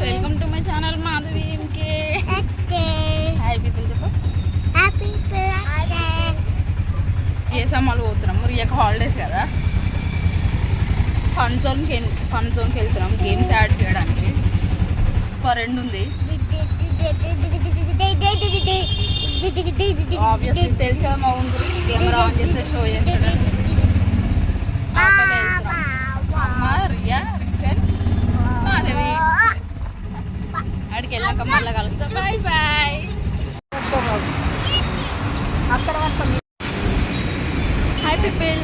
Welcome to my channel Madhavi MK. Hi people చెప్పు. చేసాం వాళ్ళు పోతున్నాం. రియకు హాలిడేస్ కదా, ఫన్ జోన్కి వెళ్తున్నాం గేమ్స్ యాడ్ చేయడానికి. ఒక రెండు ఉంది ఆబ్వియస్లీ తెలుసు కదా, మా ఊరి గురించి కెమెరా ఆన్ చేస్తే షో చేస్తాడు. అమ్మ రియా రిక్సన్ మాధవి అక్కడికి వెళ్ళాక మళ్ళీ కలుస్తాం. Bye bye. అక్కడ వరకు హాయ్ పీపుల్.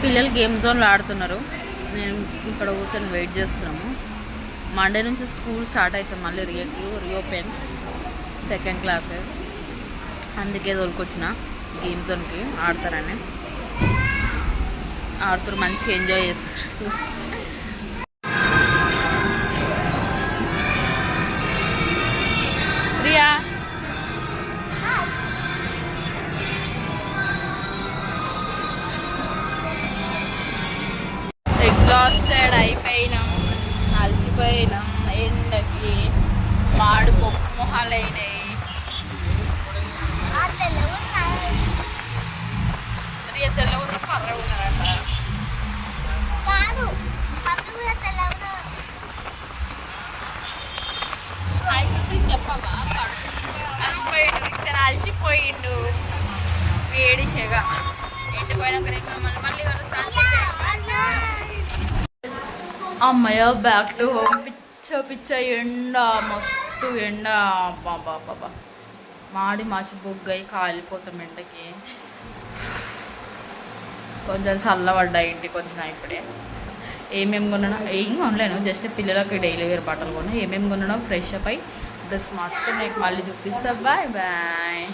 పిల్లలు గేమ్ జోన్లో ఆడుతున్నారు. నేను ఇక్కడ కూర్చొని వెయిట్ చేస్తున్నాము. మండే నుంచి స్కూల్ స్టార్ట్ అవుతుంది మళ్ళీ రీఓపెన్ సెకండ్ క్లాస్. అందుకే తోలుకొచ్చిన గేమ్ జోన్కి ఆడతారని. ఆడుతారు, మంచిగా ఎంజాయ్ చేస్తారు. రియా ఎగ్జాస్టెడ్ అయిపోయినాం, అలసిపోయినాం. ఎండకి మాడు పొప్పు మొహాలు అయినాయి. రియా తెల్లవుంది, కర్ర ఉన్నారంట. చెప్పవా? అలసిపోయిండు ఇక్కడ, అలసిపోయిండు వేడిషగా. ఇంటికి పోయినాక మిమ్మల్ని మళ్ళీ కలుస్తాను. అమ్మయ్య బ్యాక్ టు హోమ్. పిచ్చ ఎండ, మస్తు ఎండ. బాబా మాడి మాసి బొగ్గయి కాలిపోతాం ఎండకి. కొంచెం చల్లబడ్డా ఇంటికి వచ్చిన ఇప్పుడే. ఏమేమి కొన్నానో ఏం కొనలేను, జస్ట్ పిల్లలకి డైలీ వేర్ బట్టలు కొన్నా. ఏమేమి కొన్నానో ఫ్రెష్ అప్ అయి డ్రెస్ మార్చుకొని నీకు మళ్ళీ చూపిస్తా. Bye bye.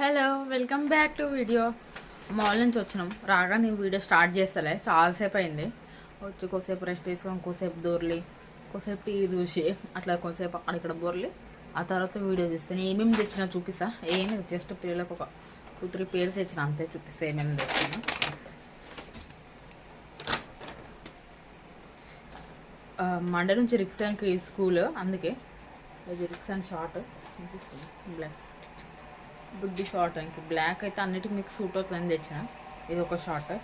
Hello, welcome back to video. Mall నుంచి వచ్చినాం. రాగా నేను వీడియో స్టార్ట్ చేస్తలే, చాలాసేపు అయింది. వచ్చి కొద్దిసేపు రెస్ట్ తీసుకొని, కొద్దిసేపు దొర్లి, కొద్దిసేపు టీవీ చూసి, అట్లా కొద్దిసేపు అక్కడ బొర్లి, ఆ తర్వాత వీడియో తీస్తాను. ఏమేమి తెచ్చినా చూపిస్తా. ఏమి జస్ట్ పిల్లలకు ఒక 2-3 పేర్స్ తెచ్చిన, అంతే. చూపిస్తా ఏమేమి తెచ్చినా. మండే నుంచి రిక్సాన్కి స్కూల్, అందుకే ఇది రిక్సాన్ షార్ట్ అనిపిస్తుంది. బ్లాక్ బుడ్డి షార్ట్, ఇంక బ్లాక్ అయితే అన్నిటికి మీకు సూట్ అవుతుందని తెచ్చిన. ఇది ఒక షార్ట్.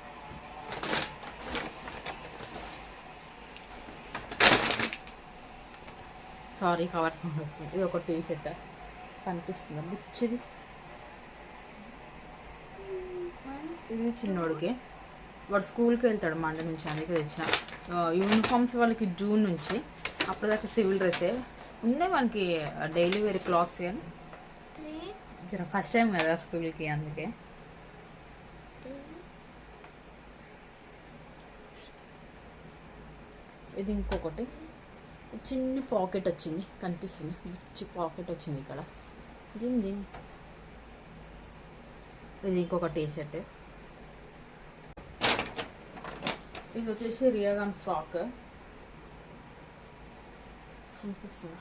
సారీ కవర్ సౌండ్ వస్తుంది. ఇది ఒక టీ షర్ట్ కనిపిస్తుంది, బుచ్చిది. ఇది చిన్నోడికి, వాడు స్కూల్కి వెళ్తాడు మండే నుంచి, అందుకే తెచ్చిన. యూనిఫామ్స్ వాళ్ళకి జూన్ నుంచి, అప్పటిదాకా సివిల్ డ్రెస్సే ఉన్నాయి మనకి, డైలీ వేర్ క్లాత్స్. కానీ జర ఫస్ట్ టైం కదా స్కూల్కి, అందుకే. ఇది ఇంకొకటి చిన్న పాకెట్ వచ్చింది, కనిపిస్తుంది. బుచ్చి పాకెట్ వచ్చింది ఇక్కడ. జింగ్. ఇది ఇంకొక టీ షర్ట్. ఇది వచ్చేసి రియాగాన్ ఫ్రాక్ కనిపిస్తుంది,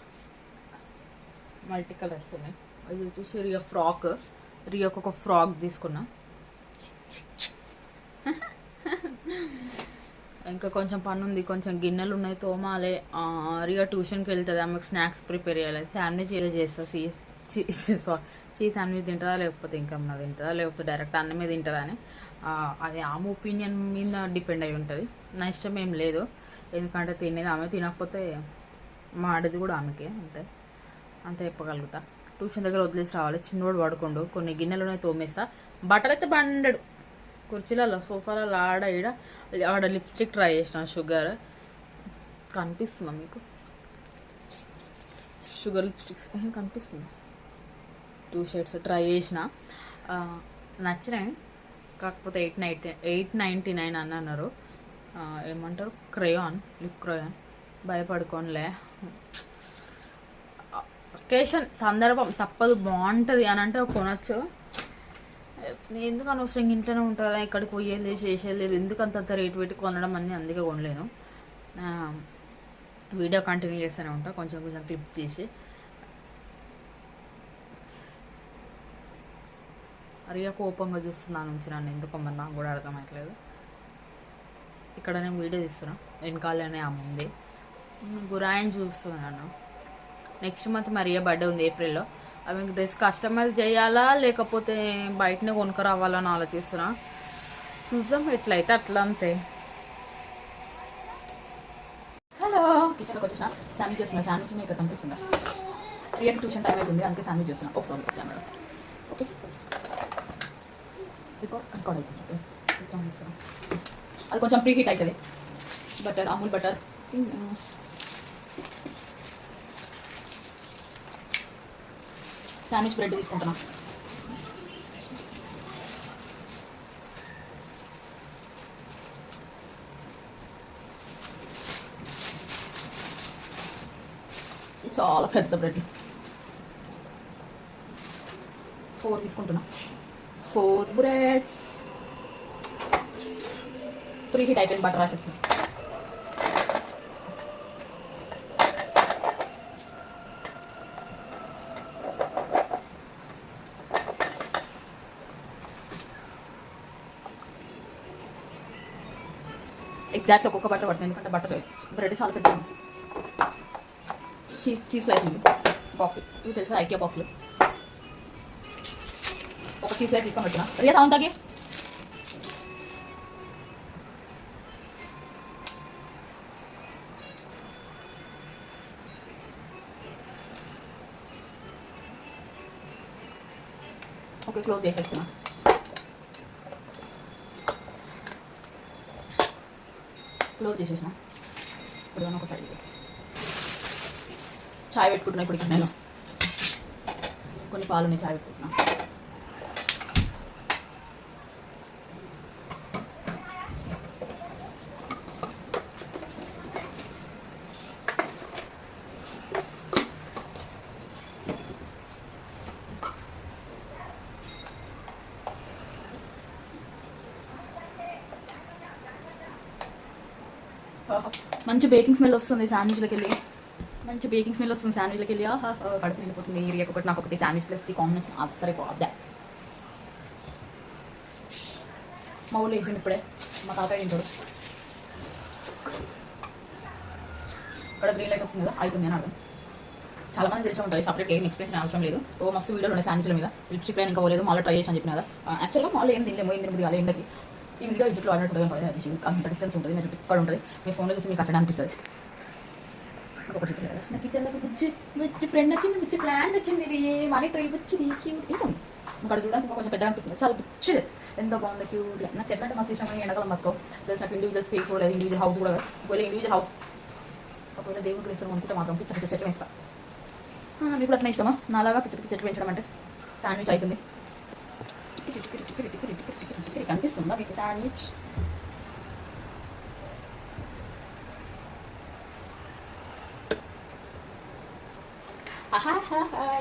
మల్టీ కలర్స్ ఉన్నాయి. ఇది వచ్చేసి రియా ఫ్రాక్. రియాకు ఒక ఫ్రాక్ తీసుకున్నా. ఇంకా కొంచెం పని ఉంది, కొంచెం గిన్నెలు ఉన్నాయి తోమాలే. రియా ట్యూషన్కి వెళ్తుంది, ఆమెకు స్నాక్స్ ప్రిపేర్ చేయాలి. శాండ్విచ్ ఏదో చేస్తా. చీజ్ శాండ్విచ్ తింటుందా, లేకపోతే ఇంకా ఏమన్నా తింటుందా, లేకపోతే డైరెక్ట్ అన్నమే తింటుందా అని. అది ఆమె ఒపీనియన్ మీద డిపెండ్ అయి ఉంటుంది. నా ఇష్టం ఏం లేదు, ఎందుకంటే తినేది ఆమె, తినకపోతే మాడేది కూడా ఆమెకే. అంతే చెప్పగలుగుతా. ట్యూషన్ దగ్గర వదిలేసి రావాలి. చిన్నోడు పడుకోండు, కొన్ని గిన్నెలు తోమేస్తా. బట్టలు అయితే బండడు, కుర్చీలలో సోఫాలలో ఆడ లిప్స్టిక్ ట్రై చేసిన. షుగర్ కనిపిస్తుందా మీకు? షుగర్ లిప్స్టిక్స్ కనిపిస్తుంది. 2 షేడ్స్ ట్రై చేసిన, నచ్చినాయి. కాకపోతే 899 అని అన్నారు. ఏమంటారు, క్రయాన్, లిప్ క్రయాన్. భయపడుకోనిలే, ఒకేషన్ సందర్భం తప్పదు, బాగుంటుంది అని అంటే కొనొచ్చు. నేను ఎందుకు అనవసరంగా ఇంట్లోనే ఉంటుందా, ఇక్కడికి పోయేది చేసేది, ఎందుకు అంత రేటు పెట్టి కొనడం అని అందుకే కొనలేను. వీడియో కంటిన్యూ చేస్తూనే ఉంటా, కొంచెం కొంచెం క్లిప్స్ తీసి. రియా కోపంగా చూస్తున్నాను నుంచి నన్ను, ఎందుకు మరి నాకు కూడా అర్థమవుతలేదు. ఇక్కడ నేను వీడియో తీస్తున్నా, వెనకాలనే అమ్మ ఉంది, గురాయిని చూస్తున్నాను. నెక్స్ట్ మంత్ మా రియా బర్త్డే ఉంది ఏప్రిల్లో. అవి డ్రెస్ కస్టమైజ్ చేయాలా లేకపోతే బయటనే కొనుక్కరావాలని ఆలోచిస్తున్నా. చూద్దాం ఎట్లయితే అట్లా, అంతే. హలో, కిచెన్లోకి వచ్చేసిన శాండ్విచ్ చేస్తున్నా. శాండ్విచ్ మీకు కనిపిస్తుందా? రియా ట్యూషన్ టైం అవుతుంది, అందుకే శాండ్విచ్ చేస్తున్నా. ఒకసారి కెమెరా ఓకే, రికార్డ్ అవుతుంది. అది కొంచెం ప్రీ హీట్ అవుతుంది. Butter, Amul butter. Sandwich bread తీసుకుంటున్నాం. చాలా పెద్ద బ్రెడ్, 4 తీసుకుంటున్నా. 4 బ్రెడ్స్. ప్రీ హీట్ అయిపోయింది బటర్ రాసేసి. ఎగ్జాక్ట్లీ ఒక్కొక్క బటర్ పడుతుంది, ఎందుకంటే బటర్ బ్రెడ్ చాలా పెద్ద. చీజ్ స్లైస్ బాక్స్, ఇవి తెలుసా ఐకియా బాక్స్లో. ఒక చీజ్ స్లైస్ తీసుకొని పెట్టినా. రియా సౌండ్ తగ్గి. ఓకే, క్లోజ్ చేసేస్తున్నా. క్లోజ్ చేసేసిన. ఇప్పుడు ఒక సైడ్ చాయ్ పెట్టుకుంటున్నా. ఇప్పుడు గిన్నెలో కొన్ని పాలు ఉన్నాయి, చాయ్ పెట్టుకుంటున్నా. మంచి బేకింగ్ స్మెల్ వస్తుంది శాండ్విచ్లోకి వెళ్ళి, మంచి బేకింగ్ స్మెల్ వస్తుంది శాండ్విచ్లోకి వెళ్ళి. కడుపు నిండిపోతుంది. ఏరియాకి ఒకటి, నాకు ఒకటి. శాండ్విచ్ ప్లస్ టీ కాంబినేషన్ అత్తరే పోద్దా. మా ఊళ్ళో వేసిండు ఇప్పుడే, మా తాత తింటాడు. ఇక్కడ గ్రీన్ లైట్ వస్తుంది కదా, అవుతుంది అని అర్థం. చాలా మంది తెలిసి ఉంటుంది, సపరేట్ ఏం ఎక్స్ప్లెయిన్ అవసరం లేదు. మస్తు వీడియోలు ఉన్నాయి శాండ్విచ్ల మీద. లిప్స్టిక్ లైన్ ఇంకా పోలేదు, మాలో ట్రై చేసి అని చెప్పిన కదా. యాక్చువల్గా మాలో ఏం తినలేము, ఏం తినదు కాదు ఎండకి. ఈ వీడియో ఇజ్జుట్లో ఆడినట్టు ఉంటుంది, అంత డిస్టెన్స్ ఉంటుంది, నాకు ఇక్కడ ఉంటుంది. మీ ఫోన్లో చూసి మీకు అట్లా అనిపిస్తుంది. నా కిచెన్లోకి మంచి ఫ్రెండ్ వచ్చింది, మంచి ప్లాన్ వచ్చింది, ఇది మనీ ట్రైప్ వచ్చింది, క్యూట్ ఉంది. ఇక్కడ చూడడానికి కొంచెం పెద్దగా అనిపిస్తుంది, చాలా పిచ్చిది, ఎంత బాగుంది, క్యూట్గా. నాకు చెట్ల అంటే మస్తు ఇష్టం, ఎండకాలం బతుకో. ప్లస్ నాకు ఇండివిజువల్ స్పేస్ కూడా లేదు, ఇండివిజువల్ హౌస్ కూడా. ఒకవేళ ఇండివిజువల్ హౌస్ ఒకవేళ దేవుడికి వేస్తాం అనుకుంటే మాత్రం పిచ్చ పిచ్చ చెట్లు వేస్తాను. మీకు అట్లా ఇష్టమా నాలాగా పిచ్చ పిచ్చ చెట్లు పెంచడం అంటే? శాండ్విచ్ అవుతుంది. కనిపిస్తుందా మీకు శాండ్విచ్?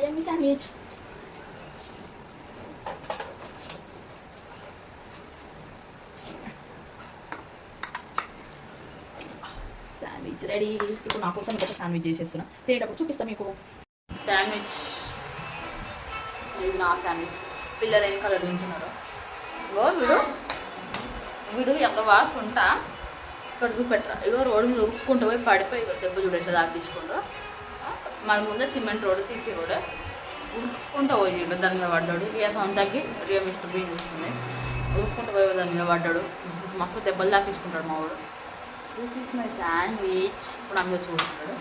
యమ్మీ శాండ్విచ్. Sandwich ready. ఇప్పుడు నా కోసం ఇంకొక శాండ్విచ్ చేసేస్తున్నా, తినేటప్పుడు చూపిస్తా మీకు. శాండ్విచ్ ఇది నా శాండ్విచ్. పిల్లలు ఏం కలర్ తింటున్నారు? వీడు ఎంత వాసు ఉంటా ఇక్కడ చూపెట్టరా. ఇగో రోడ్డు మీద ఉరుక్కుంటూ పోయి పడిపోయి దెబ్బ చూడు ఎట్లా దాకా తీసుకోండు. మాది ముందే సిమెంట్ రోడ్, సీసీ రోడ్. ఉరుక్కుంటూ పోయి దాని మీద పడ్డాడు. రియా సౌండ్ తగ్గి రియా మిస్టర్ బీన్ చూస్తుంది. ఉరుక్కుంటూ పోయి దాని మీద పడ్డాడు. మస్తు దెబ్బలు దాకా తీసుకుంటాడు మా వాడు. This is my sandwich. ఇప్పుడు అందరూ చూస్తున్నాడు.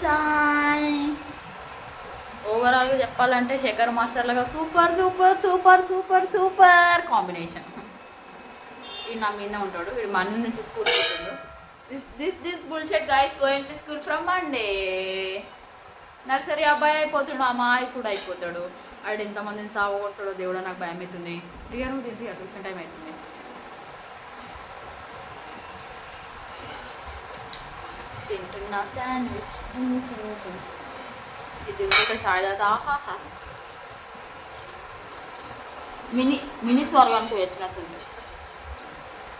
చాయ్. ఓవరాల్గా చెప్పాలంటే శేఖర్ మాస్టర్లుగా super super super super super combination. వీడు నా మీద ఉంటాడు, వీడు మండే నుంచి స్కూల్ పోతాడు. This bullshit guys going to school from Monday. Nursery అబ్బాయి అయిపోతాడు, అమ్మాయి కూడా అయిపోతాడు. ఆడు ఎంతమందిని సావగొడతాడో దేవుడా, నాకు భయం అవుతుంది. రియా నువ్వు తింటే ట్యూషన్ టైం అవుతుంది. తింటున్నా శాండ్విచ్. ఇది తింటుంటే చాయ్ తాగుతా. మినీ స్వర్గానికి వచ్చినట్టుంది.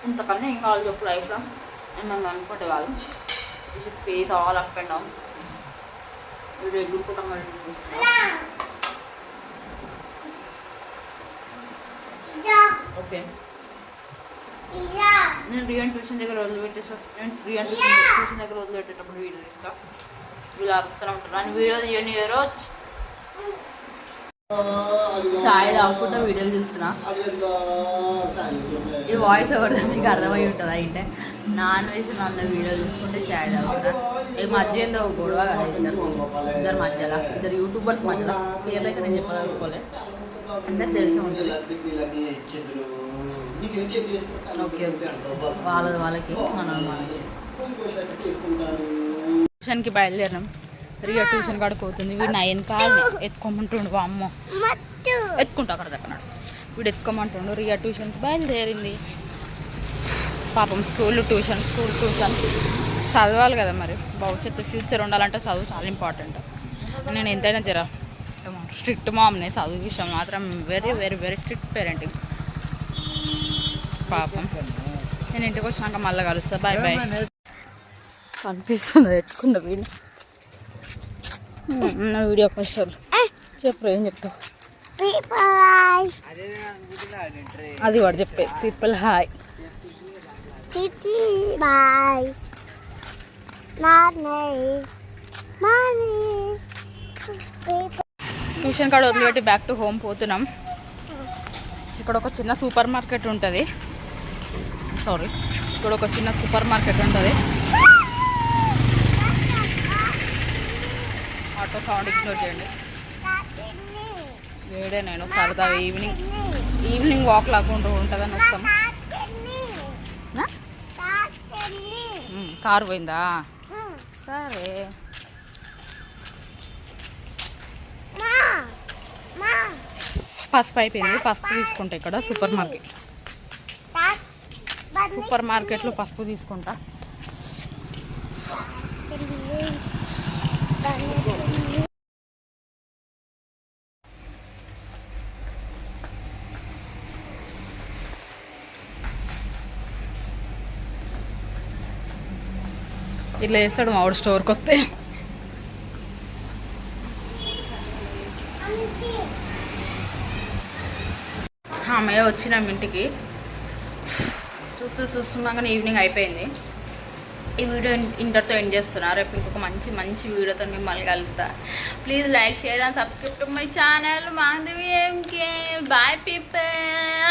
ఇంతకన్నా ఏం కావాలి చెప్పు లైఫ్లో, ఏమన్నా అనుకుంటే కాదు. Face all up and down video ఎగురుకుంటాం మరి చూపిస్తున్నా. ఓకే, నేను రియన్ ట్యూషన్ దగ్గర వదిలిపెట్టేటప్పుడు వీడియో తీస్తా. వీళ్ళు అరుస్తూనే ఉంటారు అని వీడియో తీయని రోజు చాయ్ తాగుకుంటా వీడియోలు చూస్తున్నా. ఈ వాయిస్ ఎవరిదో మీకు అర్థమై ఉంటుంది. అయితే నాన్ వెజ్ అన్న వీడియో చూసుకుంటే చాయ్ తాగుతున్నా. ఈ మధ్య ఏందో గొడవ కదా ఇద్దరు మధ్యలో, ఇద్దరు యూట్యూబర్స్ మధ్యలో. పేర్లు అయితే నేను చెప్పదలుచుకోలే, అందరు తెలిసి ఉంటుంది. ఓకే ఓకే, వాళ్ళకి మనకి ట్యూషన్కి బయలుదేరినాం. రియా ట్యూషన్ కాడికి పోతుంది. వీడు 9 కాదు ఎత్తుకోమంటుండు. అమ్మ ఎత్తుకుంటా అక్కడ దక్కన్నాడు. వీడు ఎత్తుకోమంటుండు. రియా ట్యూషన్కి బయలుదేరింది. పాపం స్కూల్ ట్యూషన్ చదవాలి కదా మరి. భవిష్యత్తు ఫ్యూచర్ ఉండాలంటే చదువు చాలా ఇంపార్టెంట్. నేను ఎంతైనా స్ట్రిక్ట్ మామ్ని చదువు విషయం మాత్రం very very very strict parenting. పాపం నేను ఇంటికి వచ్చినాక మళ్ళీ కలుస్తా. Bye bye. కనిపిస్తుంది ఎత్తుకున్న వీడియో. నా వీడియో ఫస్ట్ చెప్పు, ఏం చెప్తావు? అది వాడు చెప్పే పీపుల్ హాయ్. ట్యూషన్ కాడ వదిలిపెట్టి బ్యాక్ టు హోమ్ పోతున్నాం. ఇక్కడ ఒక చిన్న సూపర్ మార్కెట్ ఉంటుంది. ఇక్కడ ఒక చిన్న సూపర్ మార్కెట్ ఉంటుంది. ఆటో సౌండ్ ఇగ్నోర్ చేయండి. వేడే నేను సరదా ఈవినింగ్ వాక్ లాగా ఉంటుందని వస్తాం. కారు పోయిందా? సరే, పసుపు అయిపోయింది. పసుపు తీసుకుంటా ఇక్కడ సూపర్ మార్కెట్లో పసుపు తీసుకుంటా. ఇట్లా చేస్తాడు మా వాడు స్టోర్కి వస్తే. ఆమె వచ్చినాం ఇంటికి. చూస్తున్నాగానే ఈవినింగ్ అయిపోయింది. ఈ వీడియో ఇంతటితో ఎండ్ చేస్తున్నా. రేపు ఇంకొక మంచి వీడియోతో మిమ్మల్ని కలుస్తా. Please like, share and subscribe to my channel Madhavi MK. Bye people.